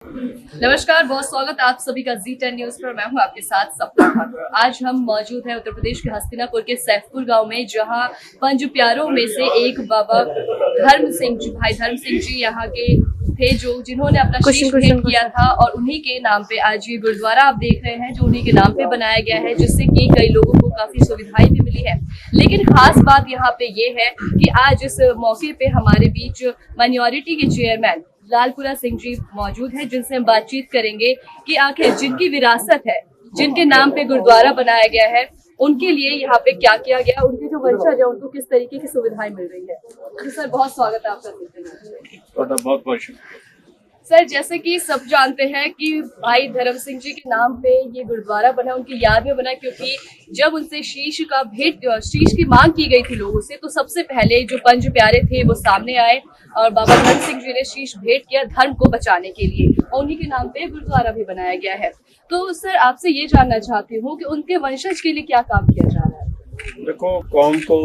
नमस्कार, बहुत स्वागत आप सभी का जी10 न्यूज पर। मैं हूं आपके साथ सपना ठाकुर। आज हम मौजूद हैं उत्तर प्रदेश के हस्तिनापुर के सैफपुर गांव में, जहां पंज प्यारों में से एक बाबा धर्म सिंह जी, भाई धर्म सिंह जी यहाँ के थे, जिन्होंने अपना शीश भेंट किया था। और उन्हीं के नाम पे आज ये गुरुद्वारा आप देख रहे हैं, जो उन्हीं के नाम पे बनाया गया है, जिससे कि कई लोगों को काफी सुविधाएं भी मिली है। लेकिन खास बात यहाँ पे ये है कि आज इस मौके पे हमारे बीच माइनॉरिटी के चेयरमैन लालपुरा सिंह जी मौजूद है, जिनसे हम बातचीत करेंगे कि आखिर जिनकी विरासत है, जिनके नाम पे गुरुद्वारा बनाया गया है, उनके लिए यहाँ पे क्या किया गया, उनके जो वंशज है उनको किस तरीके की सुविधाएं मिल रही है। तो सर, बहुत स्वागत है आपका। बहुत बहुत शुक्रिया सर, जैसे कि सब जानते हैं कि भाई धर्म सिंह जी के नाम पे ये गुरुद्वारा बना, उनकी याद में बना, क्योंकि जब उनसे शीश की मांग की गई थी लोगों से, तो सबसे पहले जो पंज प्यारे थे वो सामने आए और बाबा धर्म सिंह जी ने शीश भेंट किया धर्म को बचाने के लिए, और उन्हीं के नाम पे गुरुद्वारा भी बनाया गया है। तो सर, आपसे ये जानना चाहती हूँ कि उनके वंशज के लिए क्या काम किया जा रहा है। देखो, कौम को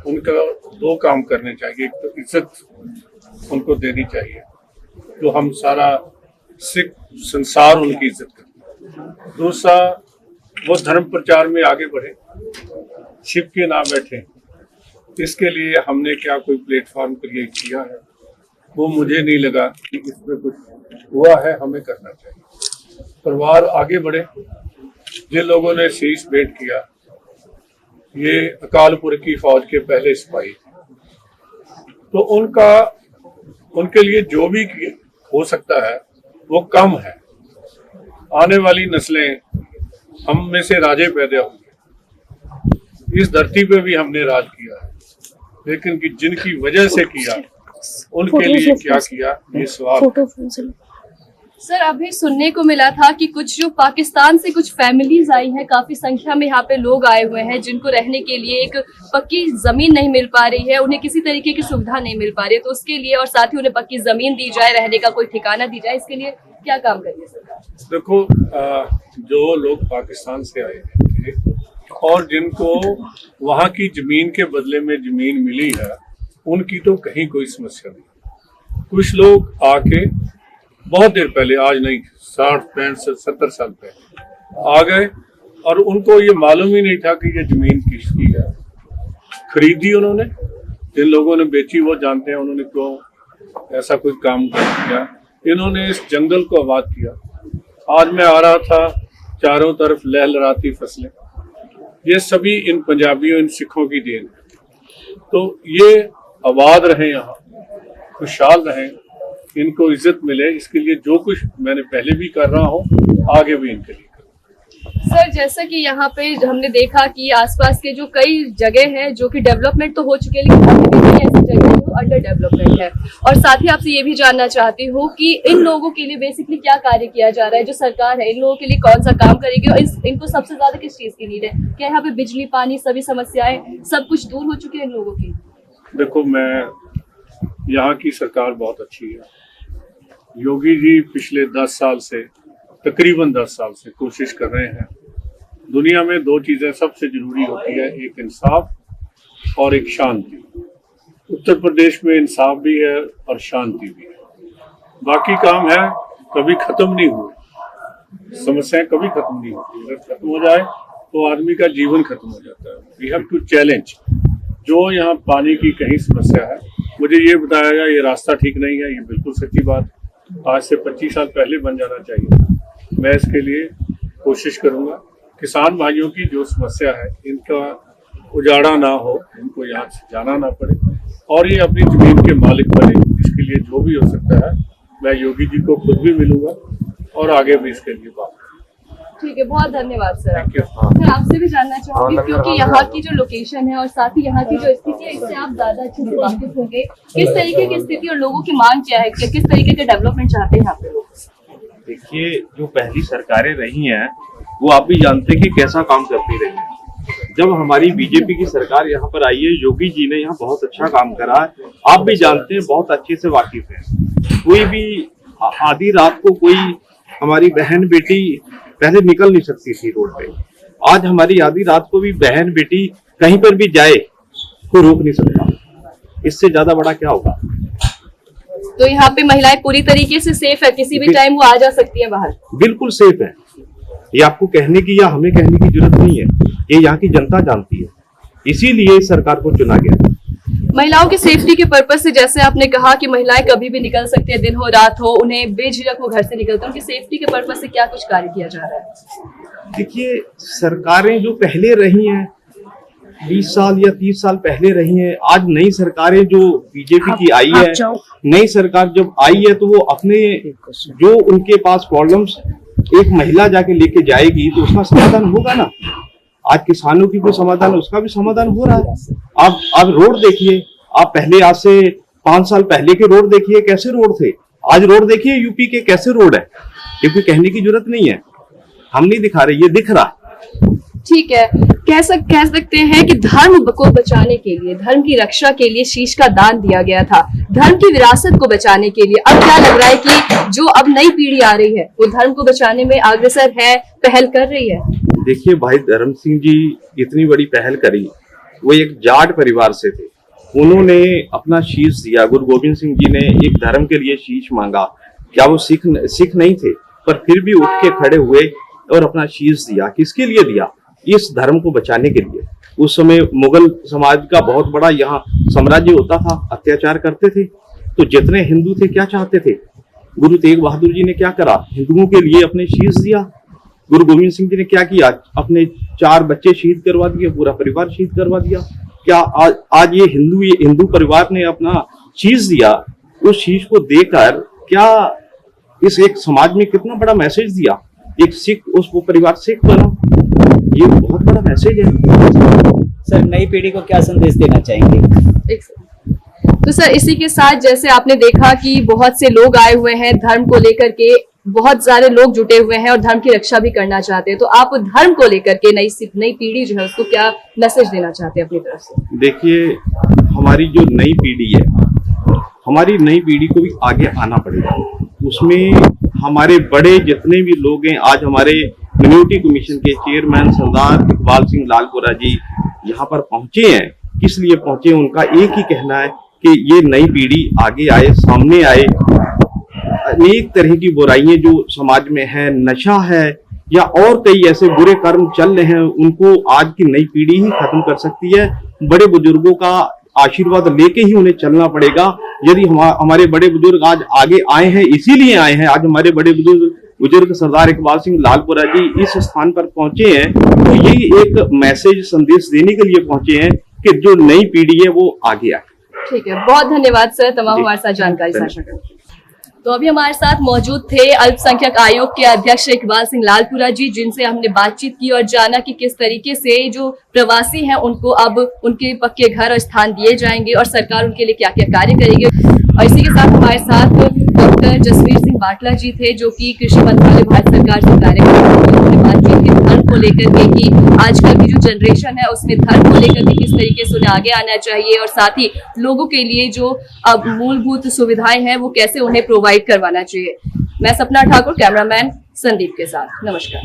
उनका दो काम करने चाहिए। एक तो इज्जत उनको देनी चाहिए, जो हम सारा सिख संसार उनकी इज्जत करते। दूसरा, वो धर्म प्रचार में आगे बढ़े, शिव के नाम बैठे। इसके लिए हमने क्या कोई प्लेटफॉर्म क्रिएट किया है, वो मुझे नहीं लगा कि इसमें कुछ हुआ है। हमें करना चाहिए, परिवार आगे बढ़े। जिन लोगों ने शीश भेंट किया, ये अकालपुर की फौज के पहले सिपाही थे, तो उनके लिए जो भी हो सकता है वो कम है। आने वाली नस्लें हम में से राजे पैदा होंगे। इस धरती पे भी हमने राज किया है, लेकिन कि जिनकी वजह से किया, उनके लिए क्या किया, ये सवाल। सर, अभी सुनने को मिला था कि कुछ जो पाकिस्तान से कुछ फैमिलीज आई हैं, काफी संख्या में यहाँ पे लोग आए हुए हैं, जिनको रहने के लिए एक पक्की जमीन नहीं मिल पा रही है, उन्हें किसी तरीके की सुविधा नहीं मिल पा रही है। तो उसके लिए, और साथ ही उन्हें पक्की जमीन दी जाए, रहने का कोई ठिकाना दी जाए, इसके लिए क्या काम करिए सरकार। देखो, जो लोग पाकिस्तान से आए थे और जिनको वहाँ की जमीन के बदले में जमीन मिली है, उनकी तो कहीं कोई समस्या नहीं। कुछ लोग आके बहुत देर पहले, आज नहीं, 60, 65, 70 साल पहले आ गए, और उनको ये मालूम ही नहीं था कि ये जमीन किसकी है। खरीदी उन्होंने, जिन लोगों ने बेची वो जानते हैं उन्होंने क्यों ऐसा कोई काम कर दिया। इन्होंने इस जंगल को आबाद किया। आज मैं आ रहा था, चारों तरफ लहलहाती फसलें, ये सभी इन पंजाबियों, इन सिखों की देन है। तो ये आबाद रहे, यहाँ खुशहाल रहें, इनको इज्जत मिले, इसके लिए जो कुछ मैंने पहले भी कर रहा हूँ, आगे भी इनके लिए। सर, जैसा कि यहाँ पे हमने देखा कि आसपास के जो कई जगह हैं जो कि डेवलपमेंट तो हो चुके हैं, लेकिन अभी भी कई ऐसी जगह हैं जो अंडर डेवलपमेंट है। और साथ ही आपसे ये भी जानना चाहती हूँ कि इन लोगों के लिए बेसिकली क्या कार्य किया जा रहा है, जो सरकार है इन लोगों के लिए कौन सा काम करेगी, और इनको सबसे ज्यादा किस चीज की नीड है। क्या यहाँ पे बिजली, पानी, सभी समस्याएं सब कुछ दूर हो चुकी है इन लोगों की। देखो, मैं यहाँ की सरकार बहुत अच्छी है। योगी जी पिछले 10 साल से, तकरीबन 10 साल से कोशिश कर रहे हैं। दुनिया में दो चीजें सबसे जरूरी होती है, एक इंसाफ और एक शांति। उत्तर प्रदेश में इंसाफ भी है और शांति भी है। बाकी काम है कभी खत्म नहीं हुए, समस्याएं कभी खत्म नहीं होती। अगर खत्म हो जाए तो आदमी का जीवन खत्म हो जाता है। We have to challenge. जो यहाँ पानी की कहीं समस्या है, मुझे ये बताया गया ये रास्ता ठीक नहीं है, ये बिल्कुल सच्ची बात। आज से 25 साल पहले बन जाना चाहिए। मैं इसके लिए कोशिश करूंगा। किसान भाइयों की जो समस्या है, इनका उजाड़ा ना हो, इनको यहाँ से जाना ना पड़े, और ये अपनी जमीन के मालिक बने। इसके लिए जो भी हो सकता है, मैं योगी जी को खुद भी मिलूंगा और आगे भी इसके लिए बात। ठीक है, बहुत धन्यवाद सर। सर, आपसे भी जानना चाहूंगी, क्योंकि यहाँ की जो लोकेशन है और साथ ही यहाँ की जो स्थिति है, इससे आप ज्यादा अच्छे से वाकिफ होंगे। किस तरीके की स्थिति और लोगों की मांग क्या है, किस तरीके के डेवलपमेंट चाहते हैं यहाँ पे लोग। देखिए, जो पहली सरकारें रही हैं वो आप भी जानते हैं कि कैसा काम करती रही है। जब हमारी बीजेपी की सरकार यहाँ पर आई है, योगी जी ने यहाँ बहुत अच्छा काम करा है। आप भी जानते हैं, बहुत अच्छे से वाकिफ है। कोई भी आधी रात को कोई हमारी बहन बेटी पहले निकल नहीं सकती थी रोड पे, आज हमारी आधी रात को भी बहन बेटी कहीं पर भी जाए कोई रोक नहीं सकता। इससे ज्यादा बड़ा क्या होगा। तो यहाँ पे महिलाएं पूरी तरीके से सेफ है, किसी भी टाइम वो आ जा सकती है बाहर? बिल्कुल सेफ है। ये आपको कहने की या हमें कहने की जरूरत नहीं है, ये यहाँ की जनता जानती है, इसीलिए इस सरकार को चुना गया। महिलाओं की सेफ्टी के पर्पज से, जैसे आपने कहा कि महिलाएं कभी भी निकल सकती है, दिन हो रात हो, उन्हें बेझिझक वो घर से निकलते हैं, उनकी सेफ्टी के पर्पज से क्या कुछ कार्य किया जा रहा है? देखिए, सरकारें जो पहले रही हैं 20 साल या 30 साल पहले रही हैं, आज नई सरकारें जो बीजेपी की आई है, नई सरकार जब आई है तो वो अपने जो उनके पास प्रॉब्लम्स एक महिला जाके लेके जाएगी तो उसका समाधान होगा ना। आज किसानों की कोई समाधान, उसका भी समाधान हो रहा है। आप रोड देखिए, आप पहले आज से 5 साल पहले के रोड देखिए कैसे रोड थे, आज रोड देखिए यूपी के कैसे रोड है। क्योंकि कहने की जरूरत नहीं है, हम नहीं दिखा रहे, ये दिख रहा। ठीक है, कह सकते हैं कि धर्म को बचाने के लिए, धर्म की रक्षा के लिए शीश का दान दिया गया था, धर्म की विरासत को बचाने के लिए। अब क्या लग रहा है कि जो अब नई पीढ़ी आ रही है वो धर्म को बचाने में अग्रसर है, पहल कर रही है? देखिए भाई, धर्म सिंह जी इतनी बड़ी पहल करी, वो एक जाट परिवार से थे, उन्होंने अपना शीश दिया। गुरु गोविंद सिंह जी ने एक धर्म के लिए शीश मांगा, क्या वो सिख नहीं थे, पर फिर भी उठ के खड़े हुए और अपना शीश दिया। किसके लिए दिया? इस धर्म को बचाने के लिए। उस समय मुगल समाज का बहुत बड़ा यहाँ साम्राज्य होता था, अत्याचार करते थे, तो जितने हिंदू थे क्या चाहते थे? गुरु तेग बहादुर जी ने क्या करा? हिंदुओं के लिए अपने शीश दिया। गुरु गोविंद सिंह जी ने क्या किया? अपने 4 बच्चे शहीद करवा दिए, पूरा परिवार शहीद करवा दिया। क्या आज ये हिंदू परिवार ने अपना शीश दिया, उस शीश को देकर क्या इस एक समाज में कितना बड़ा मैसेज दिया? एक सिख, उस परिवार सिख बना, ये बहुत बड़ा मैसेज है। सर, नई पीढ़ी को क्या संदेश देना चाहेंगे? तो सर, इसी के साथ जैसे आपने देखा कि बहुत से लोग आए हुए हैं धर्म को लेकर के, बहुत सारे लोग जुटे हुए हैं और धर्म की रक्षा भी करना चाहते हैं, तो आप धर्म को लेकर के नई पीढ़ी जो है उसको क्या मैसेज देना चाहते हैं अपनी तरफ से? देखिए, हमारी जो नई पीढ़ी है, हमारी नई पीढ़ी को भी आगे आना पड़ेगा। उसमें हमारे बड़े जितने भी लोग हैं, आज हमारे कम्युनिटी कमीशन के चेयरमैन सरदार इकबाल सिंह लालपुरा जी यहाँ पर पहुंचे हैं। किस लिए पहुंचे? उनका एक ही कहना है कि ये नई पीढ़ी आगे आए, सामने आए। अनेक तरह की बुराइयां जो समाज में है, नशा है या और कई ऐसे बुरे कर्म चल रहे हैं, उनको आज की नई पीढ़ी ही खत्म कर सकती है। बड़े बुजुर्गों का आशीर्वाद लेके ही उन्हें चलना पड़ेगा। यदि हमारे बड़े बुजुर्ग आज आगे आए हैं, इसीलिए आए हैं, आज हमारे बड़े बुजुर्ग सरदार इकबाल सिंह लालपुरा जी इस स्थान पर पहुंचे हैं, तो यही एक मैसेज, संदेश देने के लिए पहुंचे हैं कि जो नई पीढ़ी है वो आगे आए। ठीक है, बहुत धन्यवाद सर, तमाम हमारे साथ जानकारी साझा करने। तो अभी हमारे साथ मौजूद थे अल्पसंख्यक आयोग के अध्यक्ष इकबाल सिंह लालपुरा जी, जिनसे हमने बातचीत की और जाना कि किस तरीके से जो प्रवासी हैं उनको अब उनके पक्के घर और स्थान दिए जाएंगे और सरकार उनके लिए क्या क्या कार्य करेगी। और इसी के साथ हमारे साथ डॉक्टर जसवीर सिंह बाटला जी थे, जो कि कृषि मंत्रालय भारत सरकार से कार्य कर रहे हैं। उन्होंने बातचीत की धर्म को लेकर के कि आजकल की जो जनरेशन है उसमें धर्म को लेकर के किस तरीके से उन्हें आगे आना चाहिए और साथ ही लोगों के लिए जो अब मूलभूत सुविधाएं हैं वो कैसे उन्हें प्रोवाइड करवाना चाहिए। मैं सपना ठाकुर, कैमरामैन संदीप के साथ, नमस्कार।